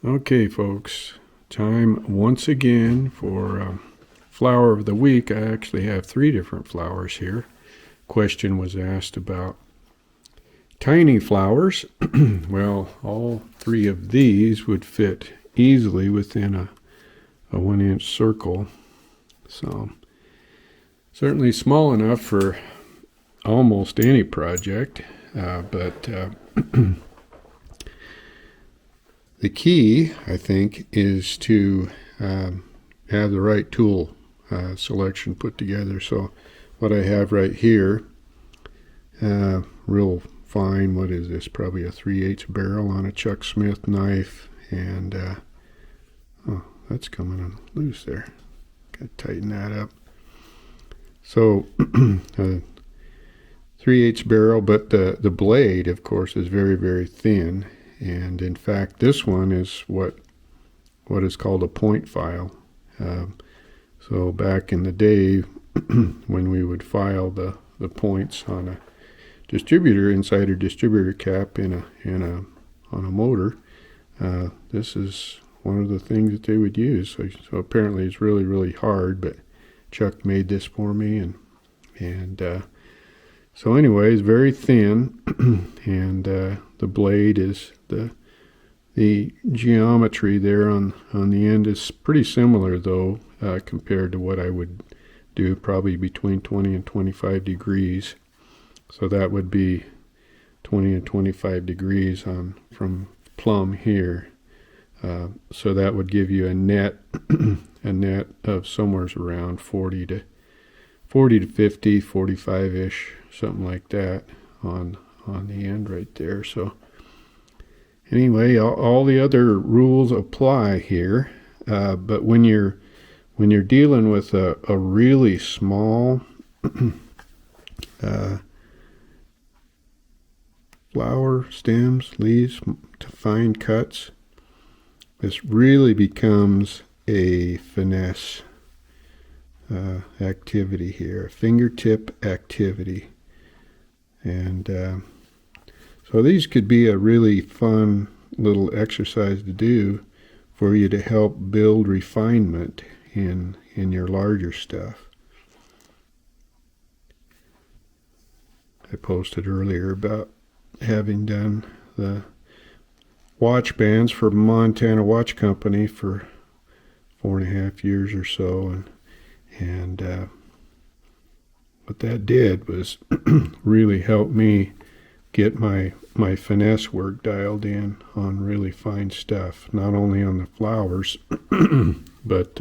Okay, folks, time once again for flower of the week. I actually have 3 different flowers here. Question was asked about tiny flowers. Well, all 3 of these would fit easily within a 1-inch circle. So certainly small enough for almost any project, but the key, I think, is to have the right tool selection put together. So what I have right here, real fine, what is this, probably a 3/8 barrel on a Chuck Smith knife, and oh, that's coming loose there. Got to tighten that up. So 3/8 barrel, but the blade, of course, is very, very thin. And in fact, this one is what is called a point file. So back in the day, when we would file the points on a distributor, inside a distributor cap on a motor, this is one of the things that they would use. So apparently it's really, really hard, but Chuck made this for me, and so anyway, it's very thin, and the blade is the geometry there on the end is pretty similar, though, compared to what I would do, probably between 20 and 25 degrees. So that would be 20 and 25 degrees from plumb here. So that would give you a net of somewhere around 40 to 50, 45-ish, something like that on the end right there. So anyway, all the other rules apply here, but when you're dealing with a really small flower, stems, leaves, to fine cuts, this really becomes a finesse activity here, a fingertip activity. And so these could be a really fun little exercise to do for you to help build refinement in your larger stuff. I posted earlier about having done the watch bands for Montana Watch Company for 4.5 years or so, and what that did was really help me get my finesse work dialed in on really fine stuff, not only on the flowers, but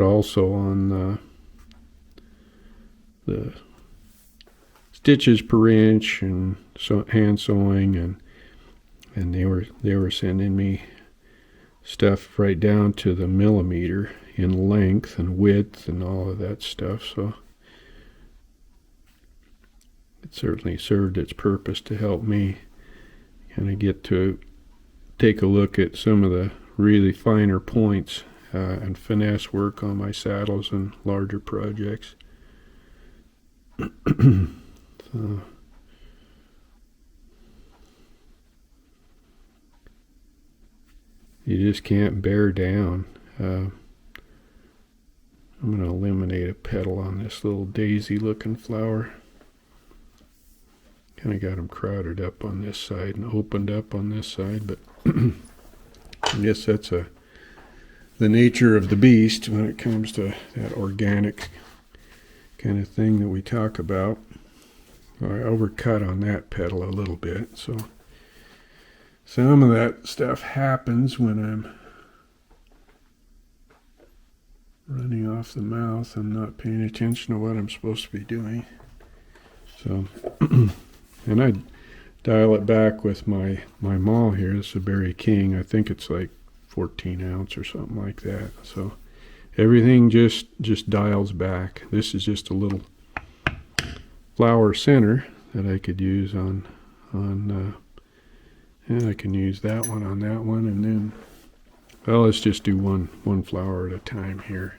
also on the stitches per inch, and so hand sewing, and they were sending me stuff right down to the millimeter in length and width and all of that stuff. So it certainly served its purpose to help me kind of get to take a look at some of the really finer points and finesse work on my saddles and larger projects. So you just can't bear down. I'm going to eliminate a petal on this little daisy looking flower. Kind of got them crowded up on this side and opened up on this side, but I guess that's the nature of the beast when it comes to that organic kind of thing that we talk about. I overcut on that petal a little bit, so some of that stuff happens when I'm running off the mouth and not paying attention to what I'm supposed to be doing. So, and I dial it back with my maul here. This is a Berry King. I think it's like 14 ounce or something like that. So everything just dials back. This is just a little flower center that I could use on and I can use that one on that one, and then, well, let's just do one flower at a time here.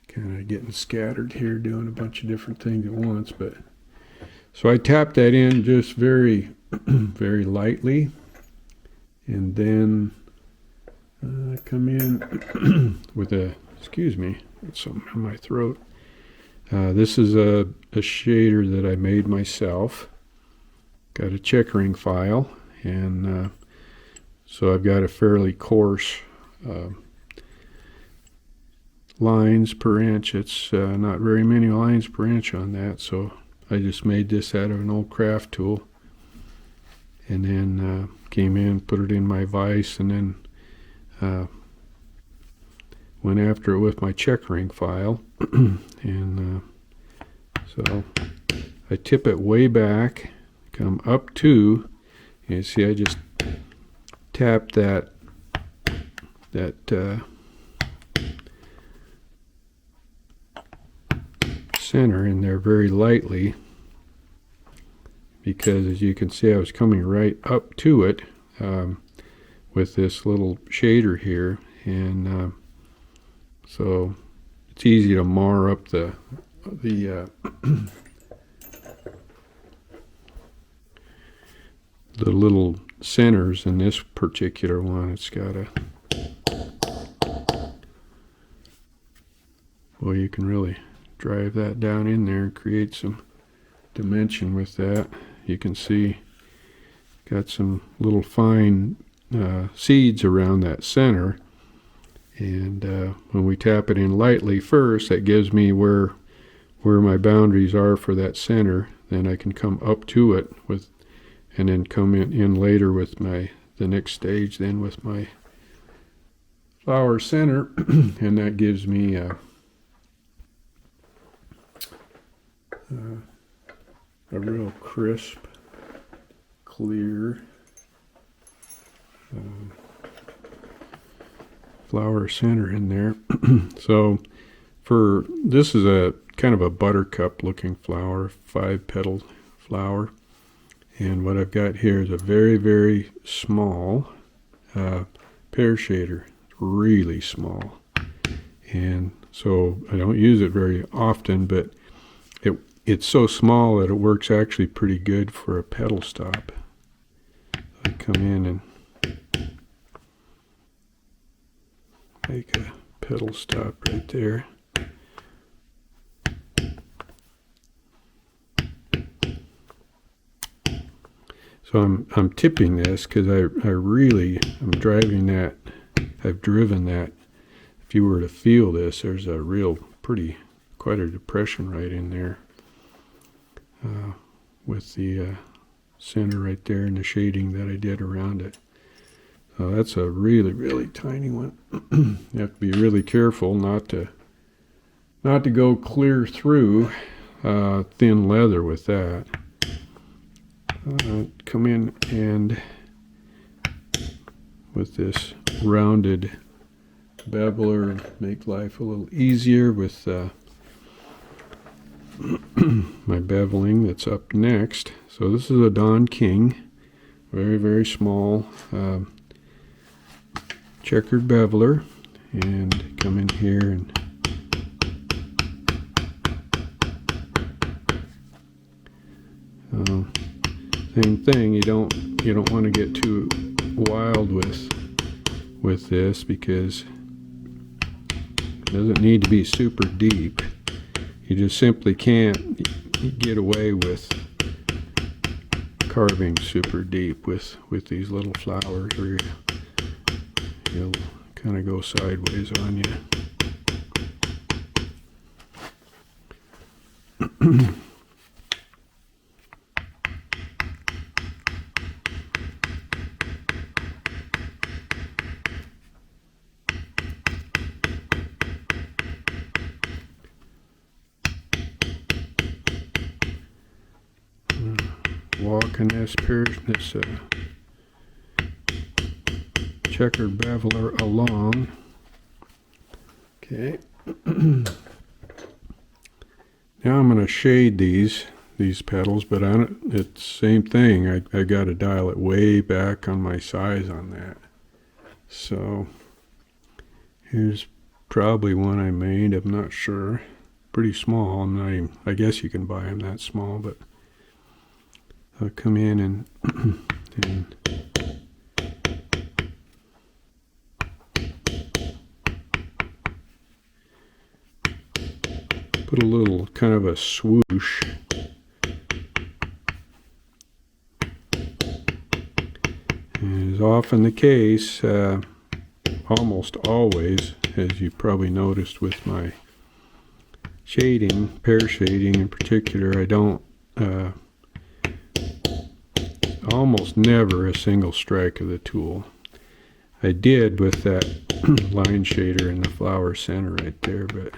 Kind of getting scattered here, doing a bunch of different things at once. But so I tap that in just very, very lightly, and then come in with a, excuse me, got something in my throat. This is a shader that I made myself. Got a checkering file, and so I've got a fairly coarse lines per inch. It's not very many lines per inch on that, so I just made this out of an old craft tool, and then came in, put it in my vise, and then went after it with my checkering file. And so I tip it way back, come up to, you see I just tap that center in there very lightly, because as you can see I was coming right up to it with this little shader here, and so it's easy to mar up the little centers in this particular one. It's got a, well, you can really drive that down in there and create some dimension with that. You can see got some little fine seeds around that center, and when we tap it in lightly first, that gives me where my boundaries are for that center. Then I can come up to it with, and then come in later with the next stage then with my flower center, and that gives me a real crisp, clear flower center in there. So for this is a kind of a buttercup looking flower, 5-petal flower, and what I've got here is a very, very small pear shader, really small, and so I don't use it very often, but it's so small that it works actually pretty good for a petal stop. I come in and make a petal stop right there. So I'm tipping this because I really am driving that. I've driven that. If you were to feel this, there's a real quite a depression right in there with the center right there and the shading that I did around it. So that's a really, really tiny one. You have to be really careful not to go clear through thin leather with that. Come in and with this rounded beveler, make life a little easier with my beveling that's up next. So this is a Don King, very, very small checkered beveler, and come in here and same thing. You don't want to get too wild with this, because it doesn't need to be super deep. You just simply can't get away with carving super deep with these little flowers, or you'll kind of go sideways on you. Walking this checkered beveler along. Okay. Now I'm going to shade these petals, but it's the same thing. I got to dial it way back on my size on that. So here's probably one I made. I'm not sure. Pretty small. I guess you can buy them that small, but I'll come in and put a little kind of a swoosh. And as often the case, almost always, as you probably noticed with my shading, pear shading in particular, I don't, almost never a single strike of the tool. I did with that line shader in the flower center right there, but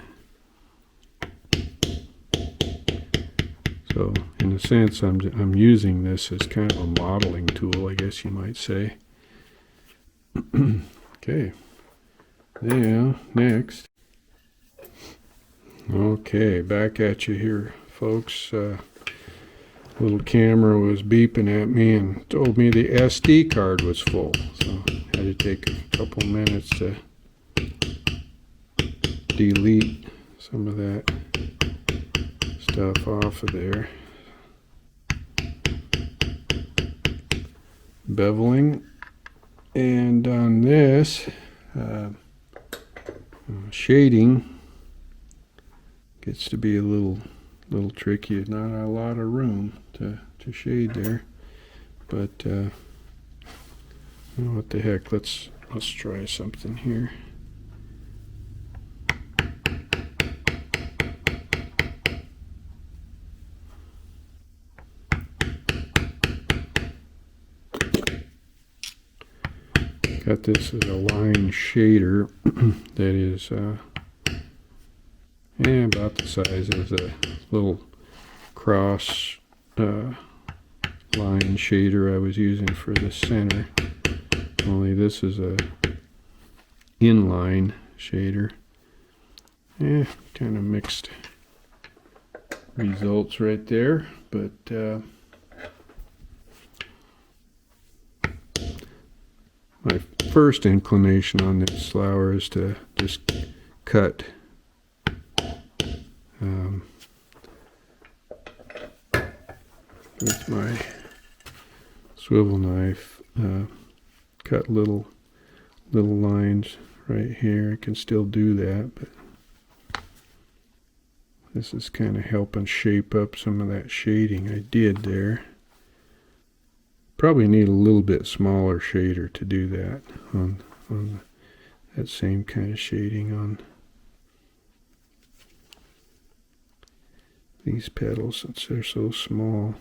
so in a sense I'm using this as kind of a modeling tool, I guess you might say. Okay, now next. Okay, back at you here, folks. Little camera was beeping at me and told me the SD card was full, so I had to take a couple minutes to delete some of that stuff off of there. Beveling, and on this shading gets to be a little tricky. Not a lot of room to shade there, but what the heck, let's try something here. Got this as a line shader that is about the size of the little cross line shader I was using for the center, only this is a inline shader. Kind of mixed results right there, but my first inclination on this flower is to just cut with my swivel knife, cut little lines right here. I can still do that, but this is kind of helping shape up some of that shading I did there. Probably need a little bit smaller shader to do that on that same kind of shading on these petals, since they're so small.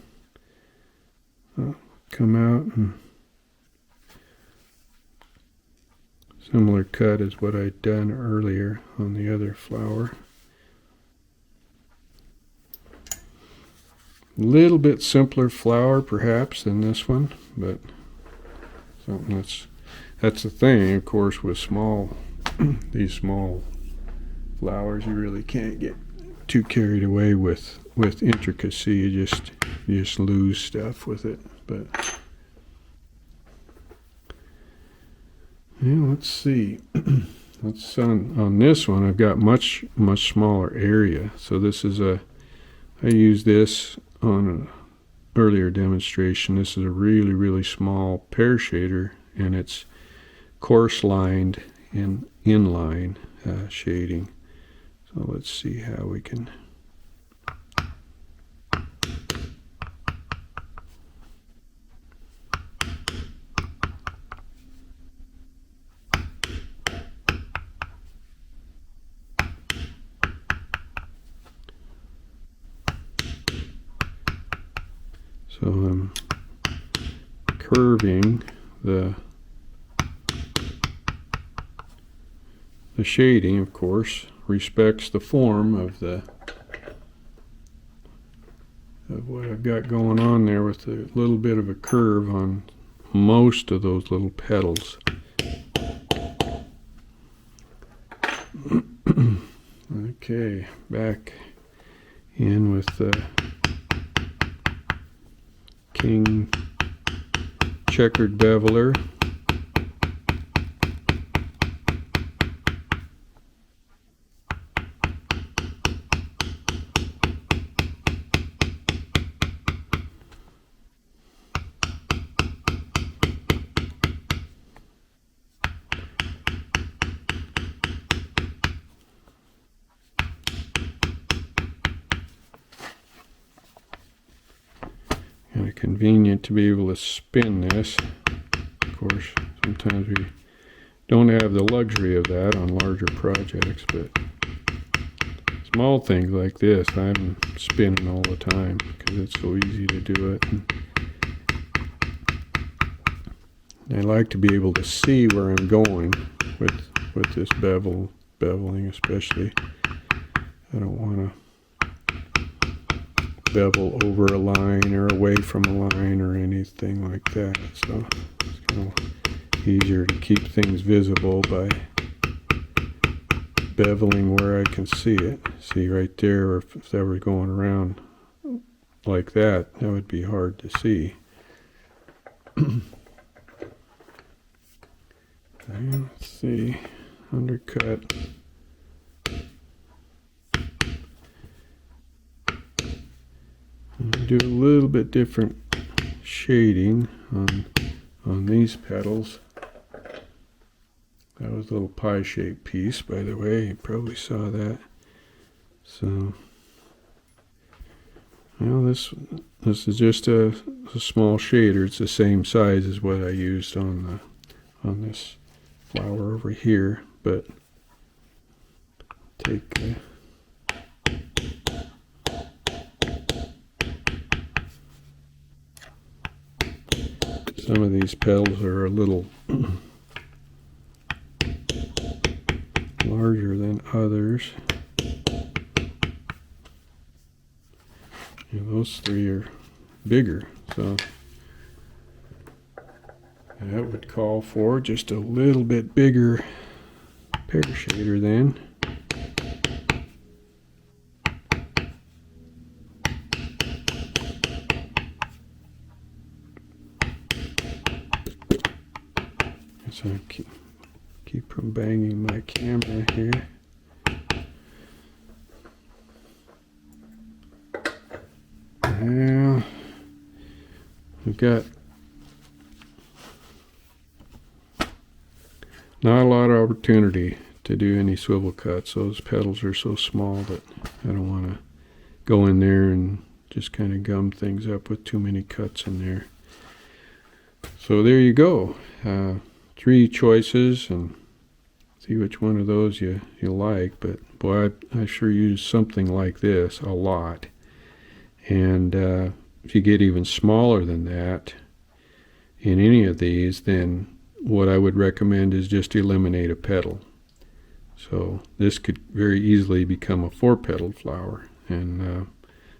I'll come out and similar cut as what I'd done earlier on the other flower. A little bit simpler flower perhaps than this one, but something that's the thing, of course, with these small flowers, you really can't get too carried away with intricacy. You just lose stuff with it. But yeah, let's see. Let's on this one I've got much smaller area. So this is I used this on an earlier demonstration. This is a really small pear shader, and it's coarse lined and inline shading. So let's see how we can so I'm curving the shading, of course, respects the form of what I've got going on there, with a little bit of a curve on most of those little petals. Okay, back in with the King checkered beveler. kind of convenient to be able to spin this. Of course, sometimes we don't have the luxury of that on larger projects, but small things like this, I'm spinning all the time because it's so easy to do it. And I like to be able to see where I'm going with this beveling especially. I don't want to bevel over a line or away from a line or anything like that. So it's kind of easier to keep things visible by beveling where I can see it. See right there, if that were going around like that, that would be hard to see. Let's see, undercut. Do a little bit different shading on these petals. That was a little pie-shaped piece, by the way. You probably saw that. So, well, this is just a small shader. It's the same size as what I used on this flower over here, but take some of these petals are a little larger than others. And those three are bigger, so that would call for just a little bit bigger pear shader then. So I keep from banging my camera here. Now we've got not a lot of opportunity to do any swivel cuts. Those petals are so small that I don't want to go in there and just kind of gum things up with too many cuts in there. So there you go. 3 choices, and see which one of those you like. But boy, I sure use something like this a lot. And if you get even smaller than that in any of these, then what I would recommend is just eliminate a petal. So this could very easily become a 4-petaled flower, and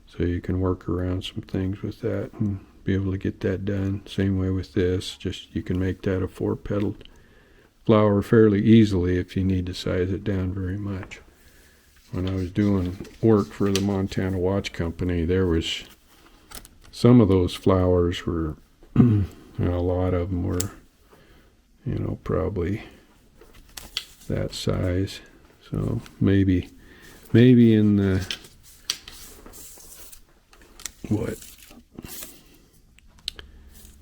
so you can work around some things with that and be able to get that done. Same way with this, just you can make that a 4-petaled flower fairly easily if you need to size it down very much. When I was doing work for the Montana Watch Company, there was some of those flowers were a lot of them were, probably that size. So maybe in the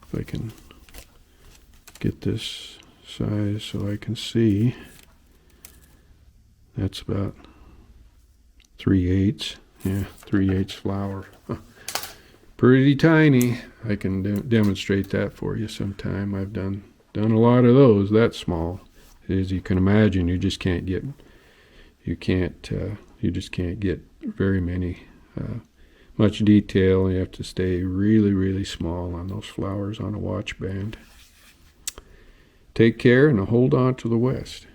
if I can get this size so I can see, that's about 3/8. Yeah, 3/8 flower. Pretty tiny. I can demonstrate that for you sometime. I've done a lot of those that small. As you can imagine, you just can't get very many much detail. You have to stay really, really small on those flowers on a watch band. Take care and hold on to the West.